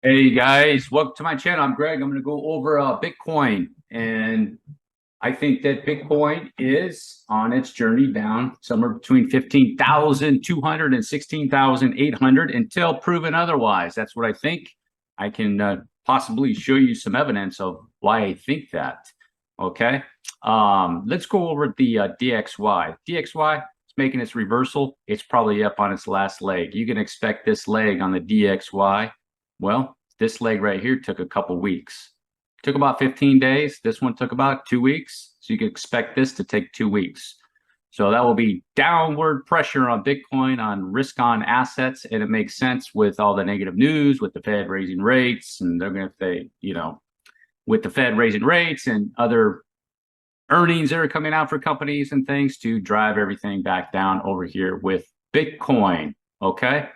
Hey guys, welcome to my channel. I'm Greg. I'm going to go over Bitcoin, and I think that Bitcoin is on its journey down somewhere between 15,200 and 16,800 until proven otherwise. That's what I think. I can possibly show you some evidence of why I think that. Okay, let's go over the DXY. DXY is making its reversal. It's probably up on its last leg. You can expect this leg on the DXY. Well, this leg right here took a couple weeks. Took about 15 days. This one took about 2 weeks. So you can expect this to take 2 weeks. So that will be downward pressure on Bitcoin, on risk on assets. And it makes sense with all the negative news, with the Fed raising rates. And they're going to say, with the Fed raising rates and other earnings that are coming out for companies and things to drive everything back down over here with Bitcoin. Okay.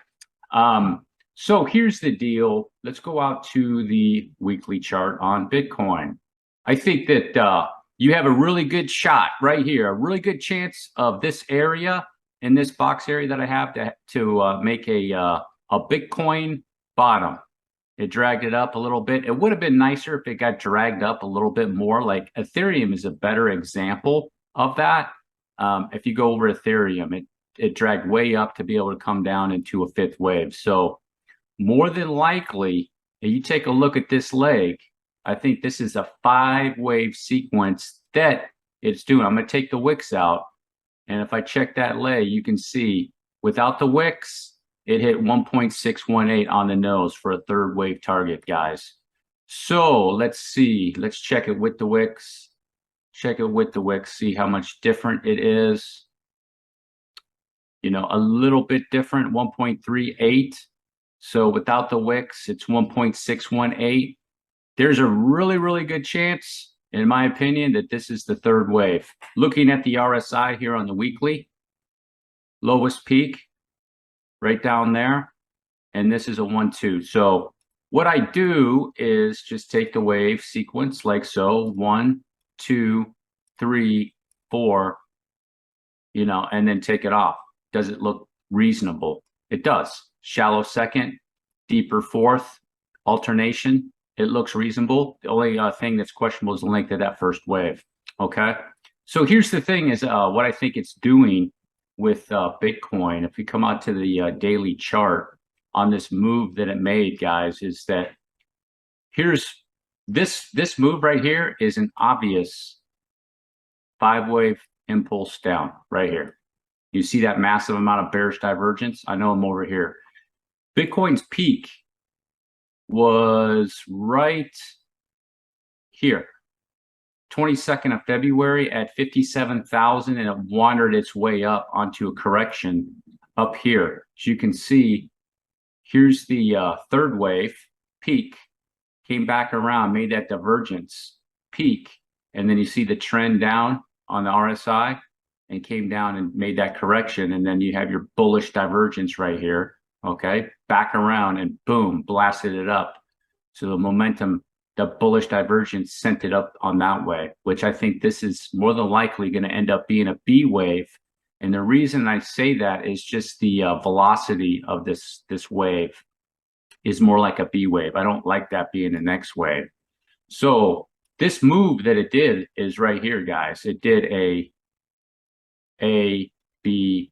So here's the deal. Let's go out to the weekly chart on Bitcoin. I think that you have a really good shot right here, a really good chance of this area in this box area that I have to make a Bitcoin bottom. It dragged it up a little bit. It would have been nicer if it got dragged up a little bit more. Like Ethereum is a better example of that. If you go over Ethereum, it dragged way up to be able to come down into a fifth wave. So more than likely, if you take a look at this leg, I think this is a 5-wave sequence that it's doing. I'm going to take the wicks out. And if I check that leg, you can see without the wicks, it hit 1.618 on the nose for a third wave target, guys. So let's see. Let's check it with the wicks. Check it with the wicks, see how much different it is. A little bit different, 1.38. So without the wicks, it's 1.618. There's a really, really good chance, in my opinion, that this is the third wave. Looking at the RSI here on the weekly, lowest peak right down there, and this is a 1-2. So what I do is just take the wave sequence like so, 1, 2, 3, 4, and then take it off. Does it look reasonable? It does. Shallow second, deeper fourth, alternation. It looks reasonable. The only thing that's questionable is the length of that first wave. Okay. So here's the thing is what I think it's doing with Bitcoin. If we come out to the daily chart on this move that it made, guys, is that here's this move right here is an obvious 5-wave impulse down right here. You see that massive amount of bearish divergence? I know I'm over here. Bitcoin's peak was right here, 22nd of February at 57,000, and it wandered its way up onto a correction up here. As you can see, here's the third wave peak, came back around, made that divergence peak, and then you see the trend down on the RSI and came down and made that correction, and then you have your bullish divergence right here. Okay, back around and boom, blasted it up. So the momentum, the bullish divergence sent it up on that way, which I think this is more than likely going to end up being a B wave. And the reason I say that is just the velocity of this wave is more like a B wave. I don't like that being an X wave. So this move that it did is right here, guys. It did A, B,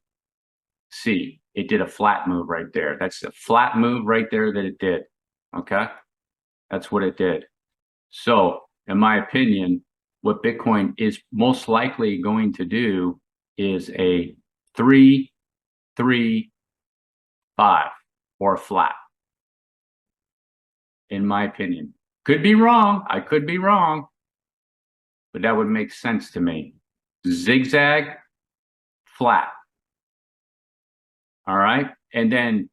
C. It did a flat move right there. That's a flat move right there that it did. Okay. That's what it did. So in my opinion, what Bitcoin is most likely going to do is a 3, 3, 5 or a flat. In my opinion, could be wrong. I could be wrong, but that would make sense to me. Zigzag, flat. All right. And then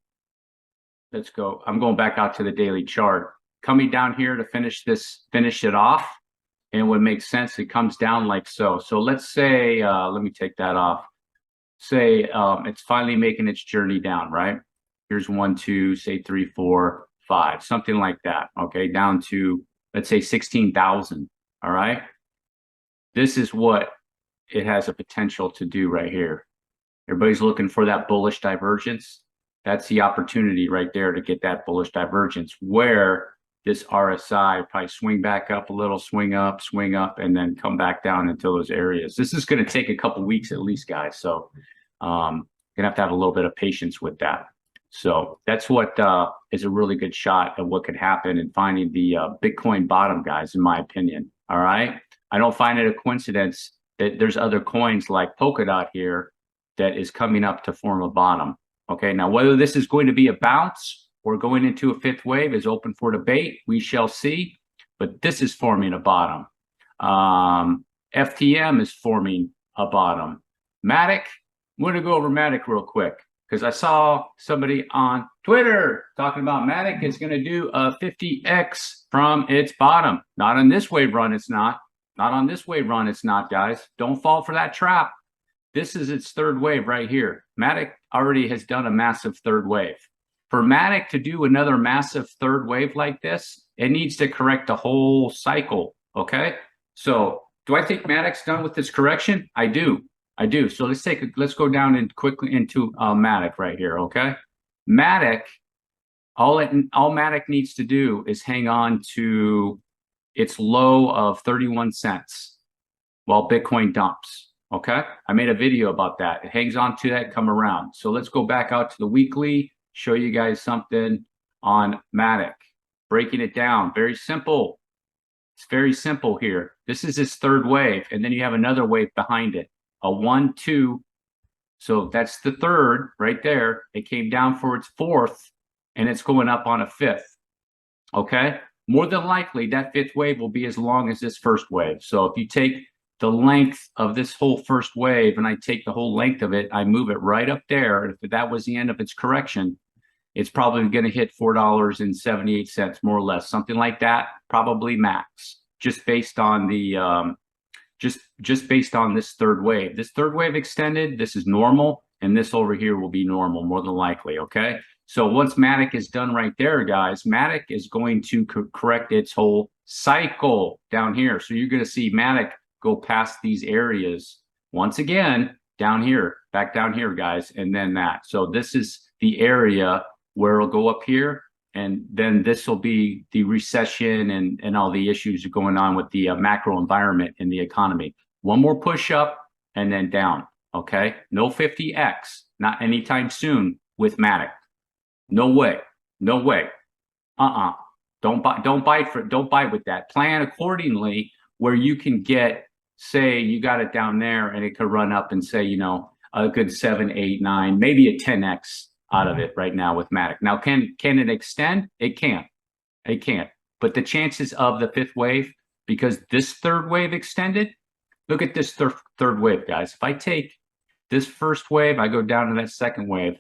let's go. I'm going back out to the daily chart. Coming down here to finish it off. And it would make sense. It comes down like so. So let's say, let me take that off. Say it's finally making its journey down, right? Here's 1, 2, say 3, 4, 5, something like that. Okay. Down to, let's say 16,000. All right. This is what it has a potential to do right here. Everybody's looking for that bullish divergence. that's the opportunity right there to get that bullish divergence where this RSI probably swing back up a little, swing up, and then come back down into those areas. This is going to take a couple weeks at least, guys. So gonna have to have a little bit of patience with that. So that's what is a really good shot of what could happen in finding the Bitcoin bottom, guys, in my opinion. All right. I don't find it a coincidence that there's other coins like Polkadot here that is coming up to form a bottom. Okay. Now, whether this is going to be a bounce or going into a fifth wave is open for debate. We shall see. But this is forming a bottom. FTM is forming a bottom. Matic, I'm going to go over Matic real quick because I saw somebody on Twitter talking about Matic is going to do a 50x from its bottom. Not on this wave run, it's not. Not on this wave run, it's not, guys. Don't fall for that trap. This is its third wave right here. Matic already has done a massive third wave. For Matic to do another massive third wave like this, it needs to correct the whole cycle, okay? So do I think Matic's done with this correction? I do. So let's go down and quickly into Matic right here, okay? Matic, all Matic needs to do is hang on to its low of 31 cents while Bitcoin dumps, okay? I made a video about that. It hangs on to that, come around. So let's go back out to the weekly, show you guys something on Matic. Breaking it down, very simple. It's very simple here. This is its third wave, and then you have another wave behind it. A 1, 2. So that's the third right there. It came down for its fourth, and it's going up on a fifth. Okay? More than likely, that fifth wave will be as long as this first wave. So if you take the length of this whole first wave and I take the whole length of it, I move it right up there. If that was the end of its correction, it's probably going to hit $4.78, more or less, something like that, probably max, just based on the just based on this third wave. This third wave extended, this is normal, and this over here will be normal, more than likely, okay? So once Matic is done right there, guys, Matic is going to correct its whole cycle down here. So you're going to see Matic go past these areas once again, down here, back down here, guys, and then that. So this is the area where it'll go up here, and then this will be the recession and all the issues going on with the macro environment in the economy. One more push up and then down, okay? No 50x, not anytime soon with Matic. No way, no way. Don't buy with that. Plan accordingly where you can get, say you got it down there and it could run up and say, you know, a good 7, 8, 9, maybe a 10x out of it right now with Matic. Now, can it extend? It can't. It can't. But the chances of the fifth wave, because this third wave extended, look at this third wave, guys. If I take this first wave, I go down to that second wave.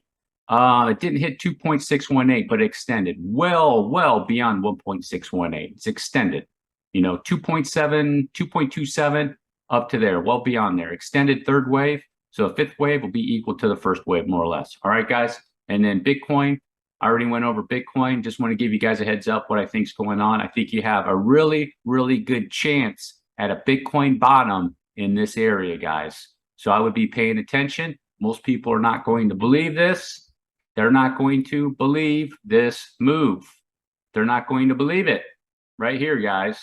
It didn't hit 2.618, but it extended well beyond 1.618. It's extended, you know, 2.7, 2.27 up to there, well beyond there. Extended third wave. So a fifth wave will be equal to the first wave, more or less. All right, guys. And then Bitcoin, I already went over Bitcoin. Just want to give you guys a heads up what I think is going on. I think you have a really, really good chance at a Bitcoin bottom in this area, guys. So I would be paying attention. Most people are not going to believe this. They're not going to believe this move. They're not going to believe it right here, guys,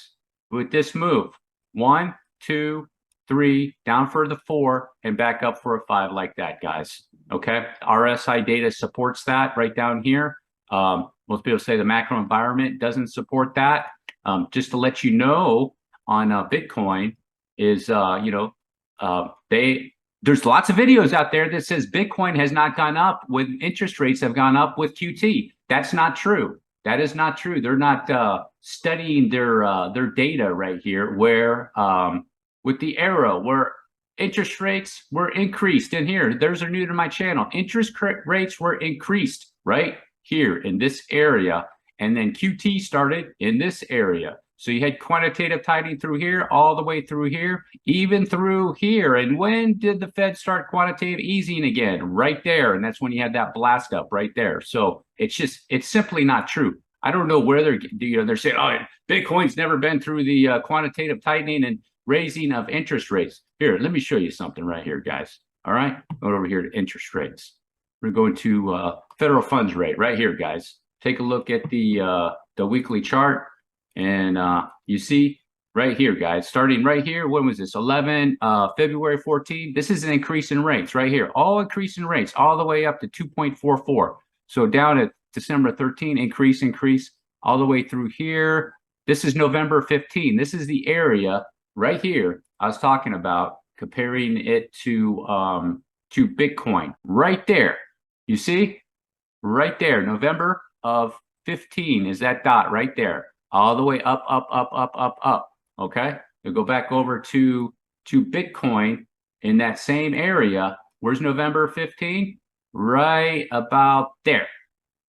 with this move. 1, 2, 3, down for the 4, and back up for a 5 like that, guys. Okay, RSI data supports that right down here. Most people say the macro environment doesn't support that. Just to let you know, on Bitcoin is, there's lots of videos out there that says Bitcoin has not gone up with interest rates have gone up with QT. That's not true. That is not true. They're not studying their data right here, where with the arrow where interest rates were increased in here. Those are new to my channel. Interest rates were increased right here in this area, and then QT started in this area. So you had quantitative tightening through here, all the way through here, even through here. And when did the Fed start quantitative easing again? Right there. And that's when you had that blast up right there. So it's simply not true. I don't know where they're saying, oh, Bitcoin's never been through the quantitative tightening and raising of interest rates. Here, let me show you something right here, guys. All right, going over here to interest rates. We're going to federal funds rate right here, guys. Take a look at the weekly chart, and you see right here, guys, starting right here. When was this? February 14. This is an increase in rates right here. All increase in rates all the way up to 2.44. So down at December 13, increase all the way through here. This is November 15. This is the area right here I was talking about, comparing it to Bitcoin right there. You see right there, November of 15 is that dot right there, all the way up, up, up, up, up, up. Okay, we'll go back over to Bitcoin in that same area. Where's November 15? Right about there.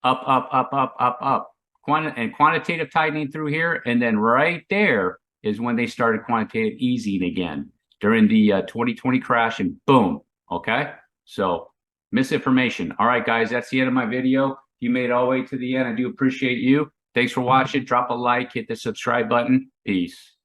Up, up, up, up, up, up. Quantitative tightening through here, and then right there is when they started quantitative easing again during the 2020 crash, and boom. Okay, so misinformation. All right, guys, that's the end of my video. If you made it all the way to the end, I do appreciate you. Thanks for watching. Drop a like, hit the subscribe button. Peace.